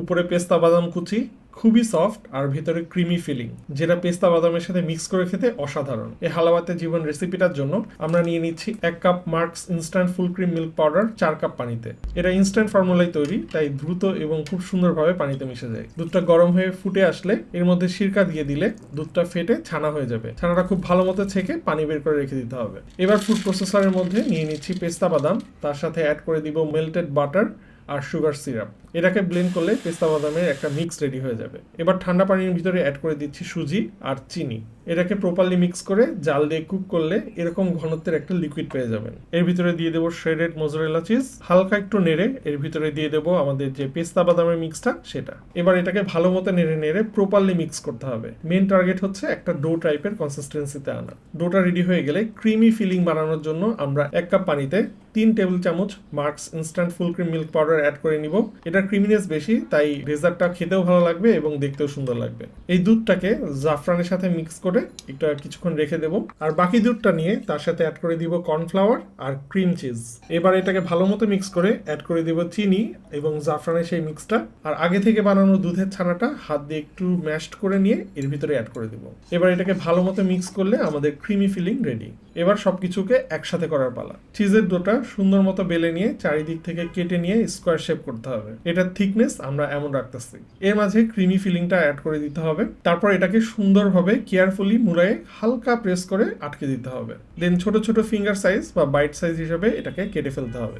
উপরে পেস্তা বাদাম কুচি, খুবই সফট আর ভিতরে ক্রিমি ফিলিং, যেটা পেস্তা বাদামের সাথে মিক্স করে খেতে অসাধারণ। এই হালাওয়াতে জীবন রেসিপিটার জন্য আমরা নিয়ে নিচ্ছি 1 cup marks instant full cream milk powder 4 cup পানিতে। এটা ইনস্ট্যান্ট ফর্মুলায় তৈরি, তাই দ্রুত এবং খুব সুন্দরভাবে পানিতে মিশে যায়। দুধটা গরম হয়ে ফুটে আসলে এর মধ্যে সিরকা দিয়ে দিলে দুধটা ফেটে ছানা হয়ে যাবে। ছানাটা খুব ভালো মতো ছেঁকে পানি বের করে রেখে দিতে হবে। এবার ফুড প্রসেসরের মধ্যে নিয়ে নিচ্ছি পেস্তা বাদাম, তার সাথে অ্যাড করে দিব মেল্টেড বাটার আর সুগার সিরাপ। এটাকে ব্লেন্ড করলে পেস্তা বাদামের একটা মিক্স রেডি হয়ে যাবে। এবার ঠান্ডা পানির ভিতরে অ্যাড করে দিচ্ছি সুজি আর চিনি। এটাকে প্রপারলি মিক্স করে জাল দিয়ে কুক করলে এরকম ঘনত্বের একটা লিকুইড পেয়ে যাবেন। এর ভিতরে দিয়ে দেবো শ্রেডেড মোজারেলা চিজ, হালকা একটু নেড়ে এর ভিতরে দিয়ে দেবো আমাদের যে পেস্তা বাদামের মিক্সটা সেটা। এবার এটাকে ভালো মতো নেড়ে নেড়ে প্রপারলি মিক্স করতে হবে। মেন টার্গেট হচ্ছে একটা ডো টাইপের কনসিস্টেন্সিতে আনা। ডোটা রেডি হয়ে গেলে ক্রিমি ফিলিং বানানোর জন্য আমরা 1 কাপ পানিতে 3 টেবিল চামচ Marks instant full cream milk powder add করে নিব। এটার ক্রিমিনেস বেশি, তাই ডেজার্টটা খেতেও ভালো লাগবে এবং দেখতেও সুন্দর লাগবে। এই দুধটাকে জাফরানের সাথে মিক্স করে একটু কিছুক্ষণ রেখে দেব। আর বাকি দুধটা নিয়ে তার সাথে অ্যাড করে দিব কর্নফ্লাওয়ার আর ক্রিম চিজ। এবার এটাকে ভালো মতো মিক্স করে অ্যাড করে দিব চিনি এবং জাফরানের সেই মিক্সটা। আর আগে থেকে বানানো দুধের ছানাটা হাত দিয়ে একটু ম্যাশড করে নিয়ে এর ভিতরে অ্যাড করে দিব। এবার এটাকে ভালো মতো মিক্স করলে আমাদের ক্রিমি ফিলিং রেডি। এবার সবকিছুকে একসাথে করার পালা। চিজের ডোটা সুন্দর মতো বেলে নিয়ে চারিদিক থেকে কেটে নিয়ে স্কোয়ার শেপ করতে হবে। এটার থিকনেস আমরা এমন রাখতেছি। এর মাঝে ক্রিমি ফিলিংটা অ্যাড করে দিতে হবে। তারপর এটাকে সুন্দরভাবে কেয়ারফুলি মুড়ায়ে হালকা প্রেস করে আটকে দিতে হবে। দেন ছোট ছোট ফিঙ্গার সাইজ বা বাইট সাইজ হিসেবে এটাকে কেটে ফেলতে হবে।